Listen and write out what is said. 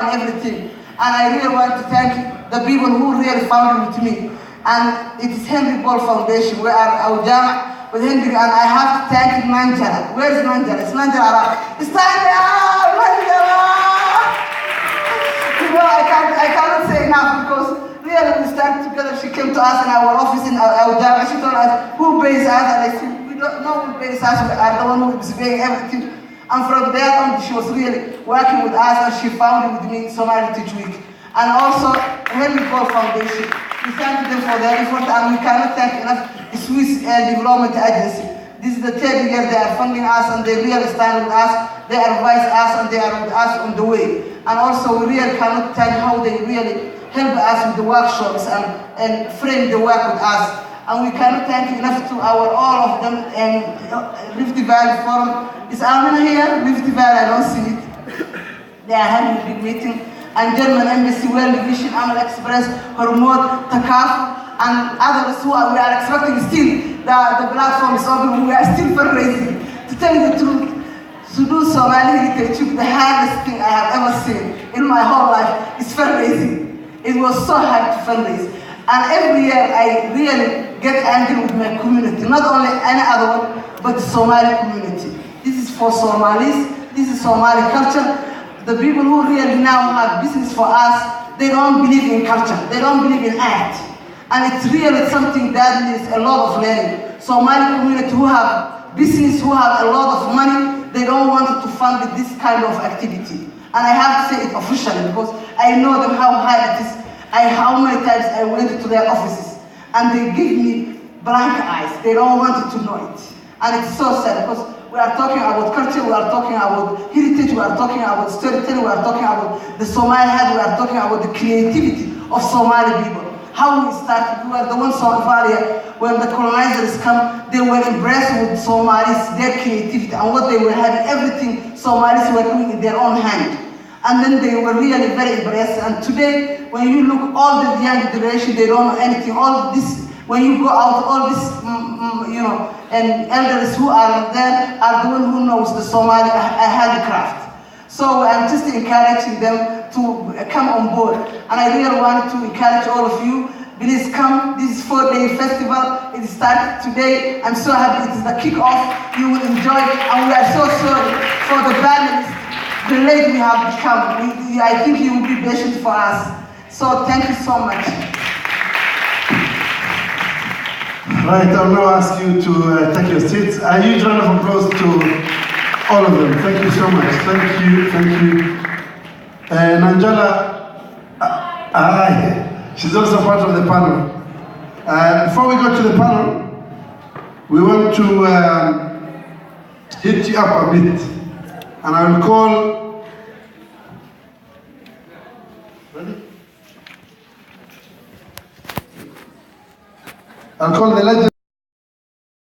everything. And I really want to thank the people who really found with me. And it is Henry Ball Foundation. We are our jam with Henry, and I have to thank Manjala. Where is Manjala? It's Manjala. It's time now, Manjala! You know, I cannot say enough because really we stand together. She came to us in our office in our jam. She told us who pays us, and I said, we don't know who pays us. We are the one who is paying everything. And from there on, she was really working with us, and she founded with me Somali Teach Week. And also, Henry Ball Foundation. We thank them for their effort, and we cannot thank enough the Swiss Development Agency. This is the third year they are funding us, and they really stand with us. They advise us, and they are with us on the way. And also, we really cannot tell how they really help us with the workshops and frame the work with us. And we cannot thank enough to all of them. And Rift Valley Forum. Is Amina here? Rift Valley, I don't see it. They are having a big meeting. And German Embassy, World Vision, Amal Express, Hormuz, Takaf, and others who we are expecting still. The platform is open. We are still fundraising. To tell you the truth, to do Somali Heritage Week, the hardest thing I have ever seen in my whole life is fundraising. It was so hard to fundraise. And every year I really get angry with my community, not only any other one, but the Somali community. This is for Somalis, this is Somali culture. The people who really now have business for us, they don't believe in culture, they don't believe in art. And it's really something that needs a lot of learning. Somali community who have business, who have a lot of money, they don't want to fund this kind of activity. And I have to say it officially because I know them how hard it is. How many times I went to their offices and they give me blank eyes. They don't want to know it. And it's so sad because we are talking about culture, we are talking about heritage, we are talking about storytelling, we are talking about the Somali heart, we are talking about the creativity of Somali people. How we started, we were the ones Somalia, when the colonizers come, they were impressed with Somalis, their creativity, and what they were having, everything Somalis were doing in their own hand. And then they were really very impressed. And today, when you look, all the young generation, they don't know anything. All this, when you go out, all this, and elders who are there are the one who knows the Somali handicraft. So I'm just encouraging them to come on board. And I really want to encourage all of you, please come. This is 4-day festival. It started today. I'm so happy it is the kickoff. You will enjoy it. And we are so sorry for the families. The late we have become. I think you will be patient for us. So thank you so much. Right, I'll now ask you to take your seats. A huge round of applause to all of them. Thank you so much. Thank you. Nanjala, she's also part of the panel. Before we go to the panel, we want to hit you up a bit. And I will call, ready? I'll call the legend.